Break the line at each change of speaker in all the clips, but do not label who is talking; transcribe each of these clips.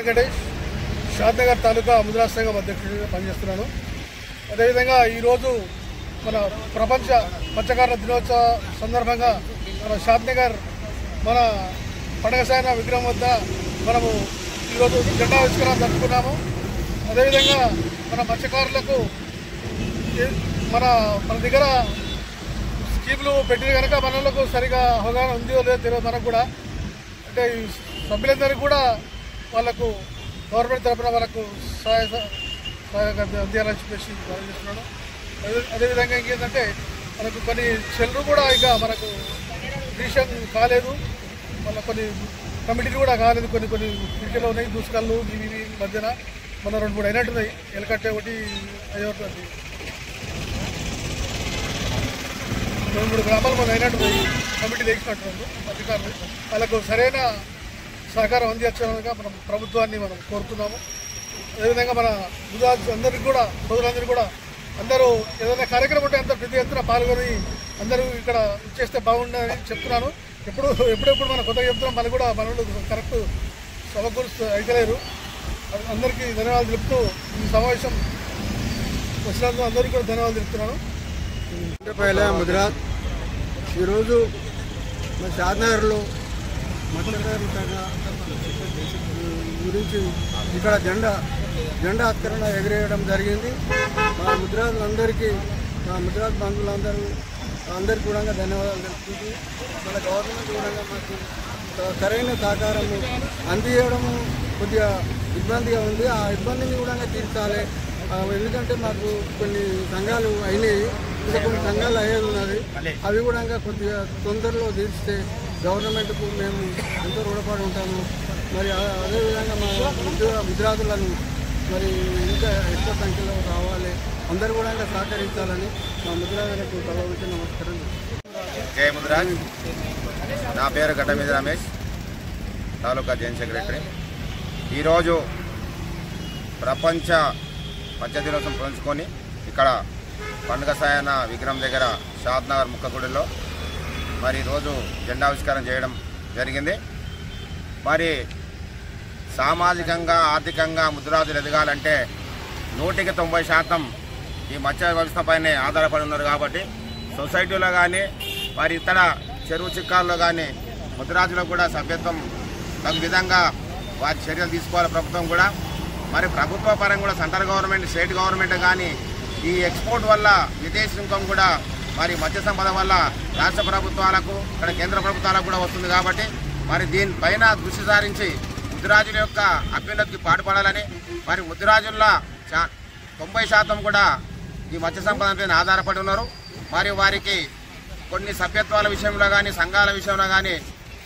వెంకటేష్, షాద్నగర్ తాలూకా ముద్రాజ్ సంఘం అధ్యక్షుడిగా పనిచేస్తున్నాను. అదేవిధంగా ఈరోజు మన ప్రపంచ మత్స్యకారుల దినోత్సవ సందర్భంగా మన షాద్నగర్ మన పడగసాయన విగ్రహం వద్ద మనము ఈరోజు జెండా ఆవిష్కరణ జరుపుకున్నాము. అదేవిధంగా మన మత్స్యకారులకు మన దగ్గర స్కీములు పెట్టిన కనుక మనలకు సరిగా అవగాహన ఉందో లేదో తెలియదు. మనకు కూడా అంటే సభ్యులందరికీ కూడా వాళ్ళకు గవర్నమెంట్ తరఫున వాళ్ళకు అందియాలని చెప్పేసి చేస్తున్నాను. అదేవిధంగా ఇంకేంటంటే మనకు కొన్ని చెల్లు కూడా ఇంకా మనకు డిసిషన్ కాలేదు, మళ్ళీ కొన్ని కమిటీలు కూడా కాలేదు, కొన్ని పిలికలు ఉన్నాయి, దూసుకళ్ళు ఇవి మధ్యన మన 2-3 అయినట్టున్నాయి. ఎలకట్టే ఒకటి అయ్యేటువంటి 2-3 గ్రామాలు మన అయినట్టున్నాయి. కమిటీలు వేసినట్టు అధికారులు వాళ్ళకు సరైన సహకారం అందించాలనుగా మనం ప్రభుత్వాన్ని మనం కోరుతున్నాము. అదేవిధంగా మన అందరికీ కూడా సోదరులందరికీ కూడా అందరూ ఏదైనా కార్యక్రమం ఉంటే అంత పెద్ద ఎత్తున పాల్గొని అందరూ ఇక్కడ ఇచ్చేస్తే బాగుండని చెప్తున్నాను. ఎప్పుడెప్పుడు మనం కొత్తగా చెప్తున్నాం, మనకు కూడా మనలు కరెక్ట్ సమకూరుస్తూ అయితలేరు. అందరికీ ధన్యవాదాలు తెలుపుతూ ఈ సమావేశం వచ్చినందుకు అందరికీ కూడా ధన్యవాదాలు తెలుపుతున్నాను.
ముదిరాజ్ ఈరోజు మన షాద్నగర్లో మత్స్యకారుల గురించి ఇక్కడ జెండా ఆవిష్కరణ ఎగిరేయడం జరిగింది. మా ముదిరాజులందరికీ, మా ముదిరాజ్ బంధువులందరికీ కూడా ధన్యవాదాలు తెలుపుతుంది. మన గవర్నమెంట్ కూడా మాకు సరైన సహకారము అందించడము కొద్దిగా ఇబ్బందిగా ఉంది. ఆ ఇబ్బందిని కూడా తీర్చాలి. ఎందుకంటే మాకు కొన్ని సంఘాలు అయినాయి, ఇంకా కొన్ని సంఘాలు అయ్యేది ఉన్నది. అవి కూడా కొద్దిగా తొందరలో తీర్చితే గవర్నమెంట్కు మేము ఎంతో రుణపడి ఉంటాము. మరి అదేవిధంగా మా ముదిరాజులను మరి ఇంకా ఎక్కువ సంఖ్యలో రావాలి, అందరూ కూడా సహకరించాలని మా ముదిరాజులకు తలవంచి నమస్కారం.
జై ముదిరాజ్. నా పేరు గడ్డమీద రమేష్, తాలూకా జైన్ సెక్రటరీ. ఈరోజు ప్రపంచ మత్స్య దినోత్సవం పురస్కరించుకొని ఇక్కడ పండుగ సాయన విగ్రహం దగ్గర షాద్నగర్ ముక్కగుడిలో మరి ఈరోజు జెండావిష్కరణ చేయడం జరిగింది. మరి సామాజికంగా ఆర్థికంగా ముద్రాజులు ఎదగాలంటే 100% ఈ మత్స్య వ్యవస్థపైనే ఆధారపడి ఉన్నారు. కాబట్టి సొసైటీలో కానీ మరి ఇతర చెరువు చిక్కాల్లో కానీ ముద్రాజులకు కూడా సభ్యత్వం తగు విధంగా వారి చర్యలు తీసుకోవాలి ప్రభుత్వం కూడా. మరి ప్రభుత్వ పరంగా కూడా సెంట్రల్ గవర్నమెంట్, స్టేట్ గవర్నమెంట్ కానీ ఈ ఎక్స్పోర్ట్ వల్ల విదేశీ సుంకం కూడా మరి మత్స్య సంపద వల్ల రాష్ట్ర ప్రభుత్వాలకు ఇక్కడ కేంద్ర ప్రభుత్వాలకు కూడా వస్తుంది. కాబట్టి మరి దీనిపైన దృష్టి సారించి ముద్రాజుల యొక్క అభ్యున్నతికి పాటుపడాలని, మరి ముద్రాజుల్లో 90% కూడా ఈ మత్స్య సంపదపై ఆధారపడి ఉన్నారు. మరి వారికి కొన్ని సభ్యత్వాల విషయంలో కానీ సంఘాల విషయంలో కానీ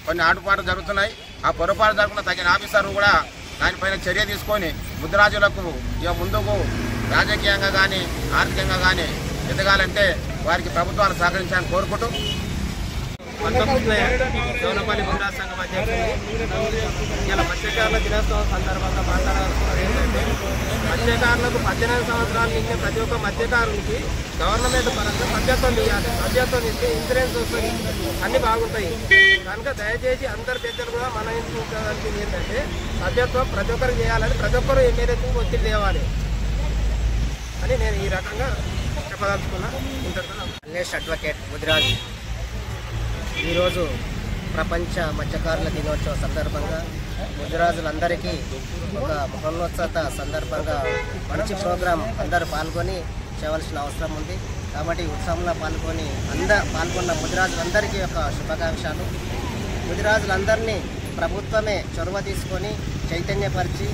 కొన్ని ఆటుపాట్లు జరుగుతున్నాయి. ఆ పొరపాటు జరగకుండా తగిన ఆఫీసర్లు కూడా దానిపైన చర్య తీసుకొని ముద్రాజులకు ఇక ముందుకు రాజకీయంగా కానీ ఆర్థికంగా కానీ ఎదగాలంటే వారికి ప్రభుత్వాలు సహకరించాలని కోరుకుంటూ
జోనపల్లి ముద్రాజ్ సంఘం అధ్యక్షుడు. ఇలా మత్స్యకారుల దినోత్సవం సందర్భంగా మాట్లాడాల్సినది ఏంటంటే, మత్స్యకారులకు 18 సంవత్సరాల నుంచి ప్రతి ఒక్క మత్స్యకారునికి గవర్నమెంట్ పరంగా సభ్యత్వం ఇవ్వాలి. సభ్యత్వం ఇస్తే ఇన్సూరెన్స్ వస్తుంది, అన్నీ బాగుంటాయి. కనుక దయచేసి అందరు పెద్దలు కూడా మన ఇంటికి ఏంటంటే సభ్యత్వం ప్రతి ఒక్కరికి చేయాలని, ప్రతి ఒక్కరు ఎమ్మెల్యేకు ఒత్తిడి తేవాలి అని నేను ఈ రకంగా చెప్పదలుచుకున్నా.
అన్నేష్ అడ్వకేట్ ముదిరాజ్. ఈరోజు ప్రపంచ మత్స్యకారుల దినోత్సవ సందర్భంగా ముదిరాజులందరికీ ఒక మహోన్నత సందర్భంగా మంచి ప్రోగ్రాం అందరూ పాల్గొని చేయవలసిన అవసరం ఉంది. కాబట్టి ఉత్సవంలో పాల్గొన్న ముదిరాజులందరికీ ఒక శుభాకాంక్షలు. ముదిరాజులందరినీ ప్రభుత్వమే చొరవ తీసుకొని చైతన్యపరిచి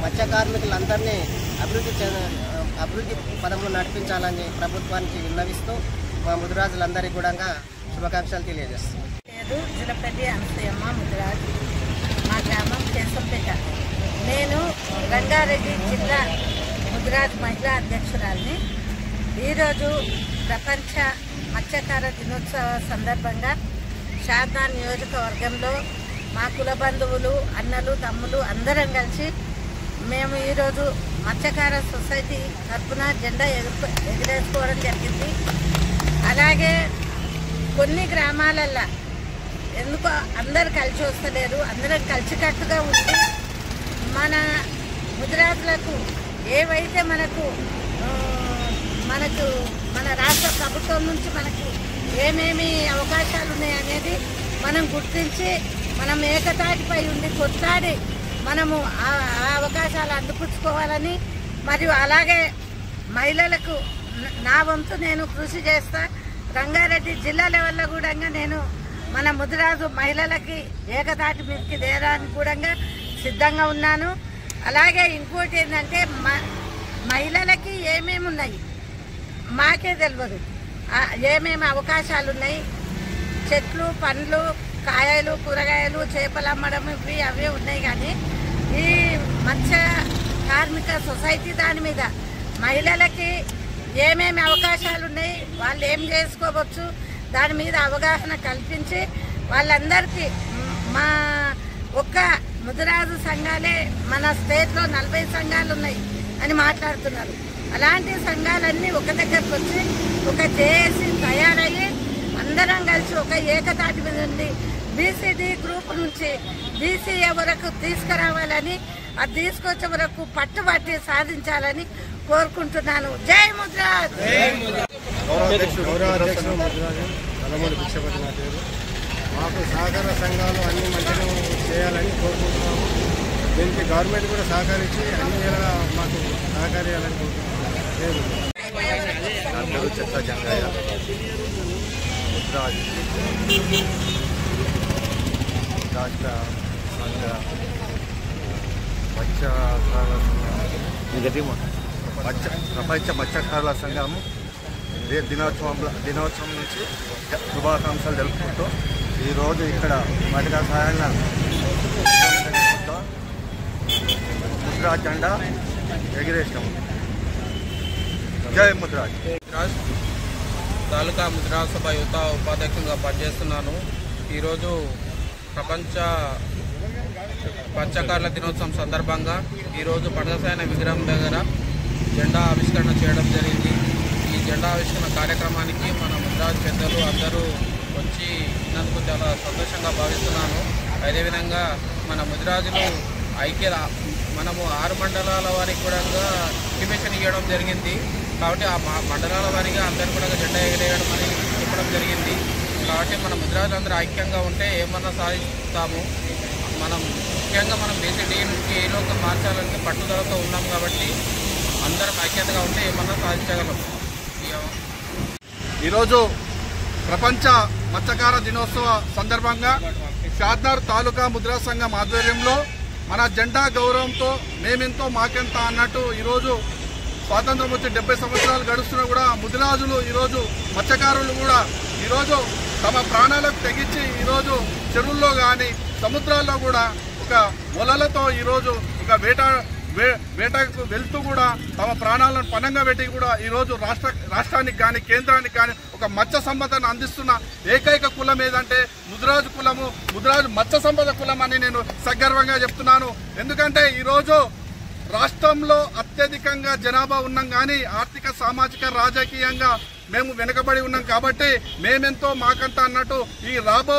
మత్స్య కార్మికులందరినీ అభివృద్ధి పదంలో నడిపించాలని ప్రభుత్వానికి విన్నవిస్తూ మా ముదిరాజులందరికీ కూడా శుభాకాంక్షలు తెలియజేస్తాం.
పేరు జిలపల్లి అనసూయమ్మ, ముదిరాజ్. మా గ్రామం కేశంపేట. నేను రంగారెడ్డి జిల్లా ముదిరాజ్ మహిళా అధ్యక్షురాలిని. ఈరోజు ప్రపంచ మత్స్యకార దినోత్సవ సందర్భంగా షాద్నగర్ నియోజకవర్గంలో మా కుల బంధువులు, అన్నలు, తమ్ములు అందరం కలిసి మేము ఈరోజు మత్స్యకార సొసైటీ తరఫున జెండా ఎగరేసుకోవడం జరిగింది. అలాగే కొన్ని గ్రామాలల్లో ఎందుకో అందరు కలిసి వస్తలేరు, అందరం కలిసికట్టుగా ఉండి మా ముదిరాజులకు ఏవైతే మనకు మన రాష్ట్ర ప్రభుత్వం నుంచి మనకు ఏమేమి అవకాశాలు ఉన్నాయనేది మనం గుర్తించి మనం ఏకతాటిపై ఉండి కొట్లాడి మనము ఆ అవకాశాలు అందిపుచ్చుకోవాలని, మరియు అలాగే మహిళలకు నా వంతు నేను కృషి చేస్తా. రంగారెడ్డి జిల్లా లెవెల్లో కూడా నేను మన ముదిరాజు మహిళలకి ఏకతాటి మీదకి తేయడానికి కూడా సిద్ధంగా ఉన్నాను. అలాగే ఇంకోటి ఏంటంటే మహిళలకి ఏమేమి ఉన్నాయి మాకే తెలియదు, ఏమేమి అవకాశాలు ఉన్నాయి. చెట్లు, పండ్లు, కాయలు, కూరగాయలు, చేపలు అమ్మడం ఇవి అవే ఉన్నాయి. కానీ ఈ మత్స్య కార్మిక సొసైటీ దాని మీద మహిళలకి ఏమేమి అవకాశాలు ఉన్నాయి, వాళ్ళు ఏం చేసుకోవచ్చు, దాని మీద అవగాహన కల్పించి వాళ్ళందరికీ మా ఒక్క ముదిరాజు సంఘాలే మన స్టేట్లో 40 సంఘాలు ఉన్నాయి అని మాట్లాడుతున్నారు. అలాంటి సంఘాలన్నీ ఒక దగ్గరకు వచ్చి ఒక జేఏసీ తయారయ్యి అందరం కలిసి ఒక ఏకతాటి మీద ఉండి బీసీడీ గ్రూప్ నుంచి బీసీఏ వరకు తీసుకురావాలని, అది తీసుకొచ్చే వరకు పట్టుబట్టి సాధించాలని కోరుకుంటున్నాను. జై ముదిరాజ్.
గౌరవ అధ్యక్షుడు ముదిరాజు నల్లమూడి భిక్షపతి నా పేరు. మాకు సహకార సంఘాలు అన్ని మంచిగా చేయాలని కోరుకుంటున్నాము. దీనికి గవర్నమెంట్ కూడా సహకరించి అన్ని వేళలా మాకు సహకరించాలని కోరుకుంటున్నాము.
నా పేరు చెత్త జంగయ్య. ముదిరాజ్ రాష్ట్ర సంఘ ప్రపంచ మత్స్యకారుల సంఘం దినోత్సవం నుంచి శుభాకాంక్షలు తెలుపుకుంటూ ఈరోజు ఇక్కడ మహిళా సహాయాల ముద్రాజ్ జెండా ఎగిరేసినాము. జై ముద్రాజ్.
తాలూకా ముదిరాజ్ సభ యువత ఉపాధ్యక్షునిగా పనిచేస్తున్నాను. ఈరోజు ప్రపంచ మత్స్యకారుల దినోత్సవం సందర్భంగా ఈరోజు పండగసాయన విగ్రహం దగ్గర జెండా ఆవిష్కరణ చేయడం జరిగింది. ఈ జెండా ఆవిష్కరణ కార్యక్రమానికి మన ముదిరాజ్ పెద్దలు అందరూ వచ్చి ఇన్నందుకు చాలా సంతోషంగా భావిస్తున్నాను. అదేవిధంగా మన ముదిరాజులు ఐక్యత మనము 6 మండలాల వారికి కూడా ఇంటిమేషన్ ఇవ్వడం జరిగింది. కాబట్టి ఆ మండలాల వారిగా అందరూ కూడా జెండా ఎగరేయడం అని చెప్పడం జరిగింది. కాబట్టి మన ముదిరాజులందరూ ఐక్యంగా ఉంటే ఏమన్నా సాధిస్తాము. మనం ముఖ్యంగా మనం బీసీడీ నుంచి ఏలోకి మార్చాలని పట్టుదలతో ఉన్నాం. కాబట్టి అందరం ఐక్యతగా ఉంటే ఏమన్నా సాధించగలం.
ఈరోజు ప్రపంచ మత్స్యకార దినోత్సవ సందర్భంగా షాద్నగర్ తాలూకా ముదిరాజ్ సంఘం ఆధ్వర్యంలో మన జెండా గౌరవంతో మేమెంతో మాకెంత అన్నట్టు ఈరోజు స్వాతంత్రం వచ్చి 70 సంవత్సరాలు గడుస్తున్నా కూడా ముదిరాజులు ఈరోజు మత్స్యకారులు కూడా ఈరోజు తమ ప్రాణాలకు తెగించి ఈరోజు చెరువుల్లో కానీ సముద్రాల్లో కూడా ఒక వలలతో ఈరోజు ఒక వేటకు వెళ్తూ కూడా తమ ప్రాణాలను పణంగా పెట్టి కూడా ఈరోజు రాష్ట్రానికి కానీ కేంద్రానికి కానీ ఒక మత్స్య సంపదను అందిస్తున్న ఏకైక కులం ఏదంటే ముదిరాజు కులము, ముదిరాజు మత్స్య సంపద కులం అని నేను సగర్వంగా చెప్తున్నాను. ఎందుకంటే ఈరోజు రాష్ట్రంలో అత్యధికంగా జనాభా ఉన్నాం కానీ ఆర్థిక, సామాజిక, రాజకీయంగా మేము వెనుకబడి ఉన్నాం. కాబట్టి మేమెంతో మాకంత అన్నట్టు ఈ రాబో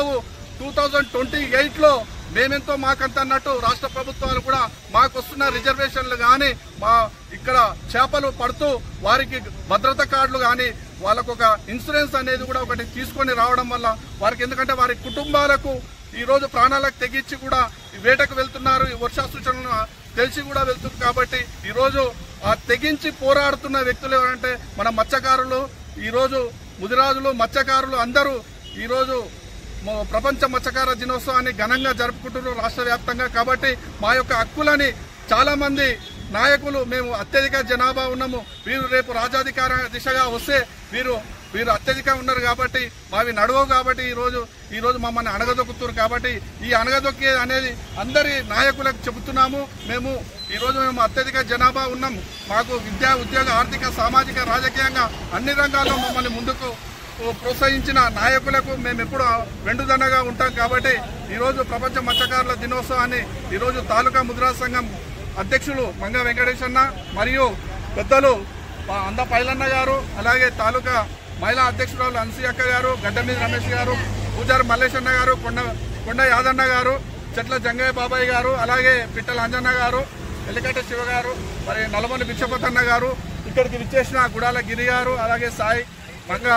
2028లో మేమెంతో మాకంత అన్నట్టు రాష్ట్ర ప్రభుత్వాలు కూడా మాకు వస్తున్న రిజర్వేషన్లు కానీ మా ఇక్కడ చేపలు పడుతూ వారికి భద్రత కార్డులు కానీ వాళ్ళకు ఒక ఇన్సూరెన్స్ అనేది కూడా ఒకటి తీసుకొని రావడం వల్ల వారికి, ఎందుకంటే వారి కుటుంబాలకు ఈరోజు ప్రాణాలకు తెగించి కూడా వేటకు వెళ్తున్నారు, ఈ వర్ష సూచనలు తెలిసి కూడా వెళ్తుంది. కాబట్టి ఈరోజు ఆ తెగించి పోరాడుతున్న వ్యక్తులు ఎవరంటే మన మత్స్యకారులు. ఈరోజు ముదిరాజులు, మత్స్యకారులు అందరూ ఈరోజు ప్రపంచ మత్స్యకార దినోత్సవాన్ని ఘనంగా జరుపుకుంటున్నారు రాష్ట్ర వ్యాప్తంగా. కాబట్టి మా యొక్క హక్కులని చాలా మంది నాయకులు, మేము అత్యధిక జనాభా ఉన్నాము, వీరు రేపు రాజాధికార దిశగా వస్తే వీరు అత్యధికంగా ఉన్నారు కాబట్టి మావి నడవవు. కాబట్టి ఈరోజు మమ్మల్ని అణగదొక్కుతున్నారు. కాబట్టి ఈ అణగదొక్కే అనేది అందరి నాయకులకు చెబుతున్నాము. మేము అత్యధిక జనాభా ఉన్నాము. మాకు విద్యా, ఉద్యోగ, ఆర్థిక, సామాజిక, రాజకీయంగా అన్ని రంగాల్లో మమ్మల్ని ముందుకు ప్రోత్సహించిన నాయకులకు మేము ఎప్పుడు వెండుదన్నగా ఉంటాం. కాబట్టి ఈరోజు ప్రపంచ మత్స్యకారుల దినోత్సవాన్ని ఈరోజు తాలూకా ముదిరాజ్ సంఘం అధ్యక్షులు మంగ వెంకటేశన్న మరియు పెద్దలు అంద పైలన్న గారు, అలాగే తాలూకా మహిళా అధ్యక్షురాలు అన్సీయక్క గారు, గడ్డమీది రమేష్ గారు, పూజారి మల్లేశన్న గారు, కొండ యాదన్న గారు, చెట్ల జంగయ్య బాబాయ్ గారు, అలాగే పిట్టల అంజన్న గారు,
ఎల్లికట్ట శివ గారు, మరి నల్లమల్లి బిచ్చపతన్న గారు, ఇక్కడికి విచ్చేసిన గుడాల గిరి గారు, అలాగే సాయి మంగ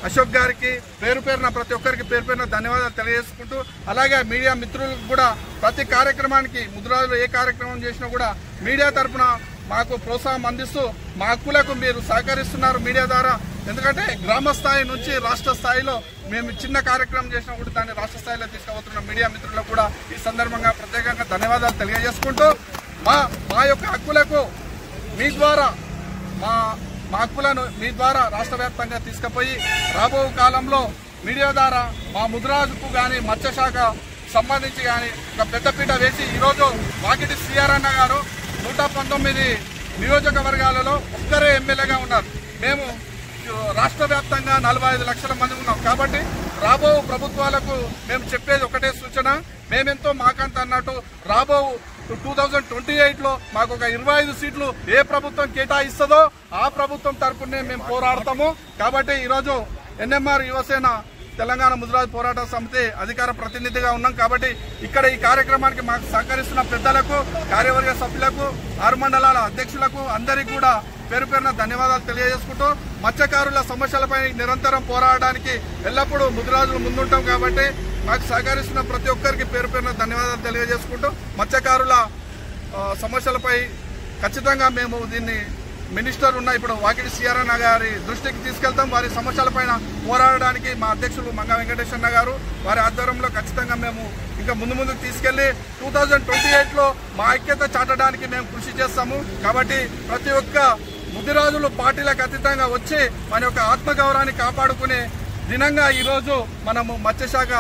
అశోక్ గారికి పేరు పేరున ప్రతి ఒక్కరికి పేరు పేరున ధన్యవాదాలు తెలియజేసుకుంటూ, అలాగే మీడియా మిత్రులకు కూడా ప్రతి కార్యక్రమానికి ముద్రాజులు ఏ కార్యక్రమం చేసినా కూడా మీడియా తరఫున మాకు ప్రోత్సాహం అందిస్తూ మా హక్కులకు మీరు సహకరిస్తున్నారు మీడియా ద్వారా. ఎందుకంటే గ్రామ స్థాయి నుంచి రాష్ట్ర స్థాయిలో మేము చిన్న కార్యక్రమం చేసినా కూడా దాన్ని రాష్ట్ర స్థాయిలో తీసుకుపోతున్న మీడియా మిత్రులకు కూడా ఈ సందర్భంగా ప్రత్యేకంగా ధన్యవాదాలు తెలియజేసుకుంటూ, మా యొక్క హక్కులకు మీ ద్వారా మా హక్కులను మీ ద్వారా రాష్ట్ర వ్యాప్తంగా తీసుకుపోయి రాబో కాలంలో మీడియా ద్వారా మా ముద్రాజుకు కానీ మత్స్యశాఖ సంబంధించి కానీ ఒక పెద్దపీట వేసి ఈరోజు వాకిటి సిఆర్ అన్న గారు 119 నియోజకవర్గాలలో ఒక్కరే ఎమ్మెల్యేగా ఉన్నారు. మేము రాష్ట్ర వ్యాప్తంగా 45 లక్షల మంది ఉన్నాం. కాబట్టి రాబో ప్రభుత్వాలకు మేము చెప్పేది ఒకటే సూచన, మేమెంతో మాకంత అన్నట్టు రాబో 2028లో మాకు ఒక 25 సీట్లు ఏ ప్రభుత్వం కేటాయిస్తుందో ఆ ప్రభుత్వం తరపునే మేము పోరాడతాము. కాబట్టి ఈరోజు ఎన్ఎంఆర్ యువసేన తెలంగాణ ముద్రాజు పోరాట సమితి అధికార ప్రతినిధిగా ఉన్నాం. కాబట్టి ఇక్కడ ఈ కార్యక్రమానికి మాకు సహకరిస్తున్న పెద్దలకు, కార్యవర్గ సభ్యులకు, 6 మండలాల అధ్యక్షులకు అందరికీ కూడా పేరు పేరున ధన్యవాదాలు తెలియజేసుకుంటూ, మత్స్యకారుల సమస్యలపై నిరంతరం పోరాడడానికి ఎల్లప్పుడూ ముద్రాజులు ముందుంటాం. కాబట్టి మాకు సహకరిస్తున్న ప్రతి ఒక్కరికి పేరు పేరున ధన్యవాదాలు తెలియజేసుకుంటూ, మత్స్యకారుల సమస్యలపై ఖచ్చితంగా మేము దీన్ని మినిస్టర్ ఉన్న ఇప్పుడు వాకిటి సిఆర్ఎన్ గారి దృష్టికి తీసుకెళ్తాం. వారి సమస్యలపైన పోరాడడానికి మా అధ్యక్షులు మంగ వెంకటేశ్వర గారు వారి ఆధ్వర్యంలో ఖచ్చితంగా మేము ఇంకా ముందుకు తీసుకెళ్లి 2028లో మా ఐక్యత చాటడానికి మేము కృషి చేస్తాము. కాబట్టి ప్రతి ఒక్క ముదిరాజులు పార్టీలకు అతీతంగా వచ్చి మన యొక్క ఆత్మగౌరవాన్ని కాపాడుకునే దినంగా ఈరోజు మనము మత్స్యశాఖ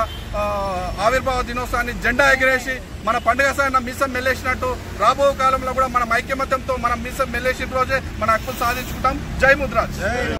ఆవిర్భావ దినోత్సవాన్ని జెండా ఎగిరేసి మన పండుగ సాయన మీసం మెల్లేసినట్టు రాబో కాలంలో కూడా మనం ఐక్యమత్యంతో మనం మీసం మెల్లేసిన రోజే మన హక్కులు సాధించుకుంటాం. జై ముద్రాజ్.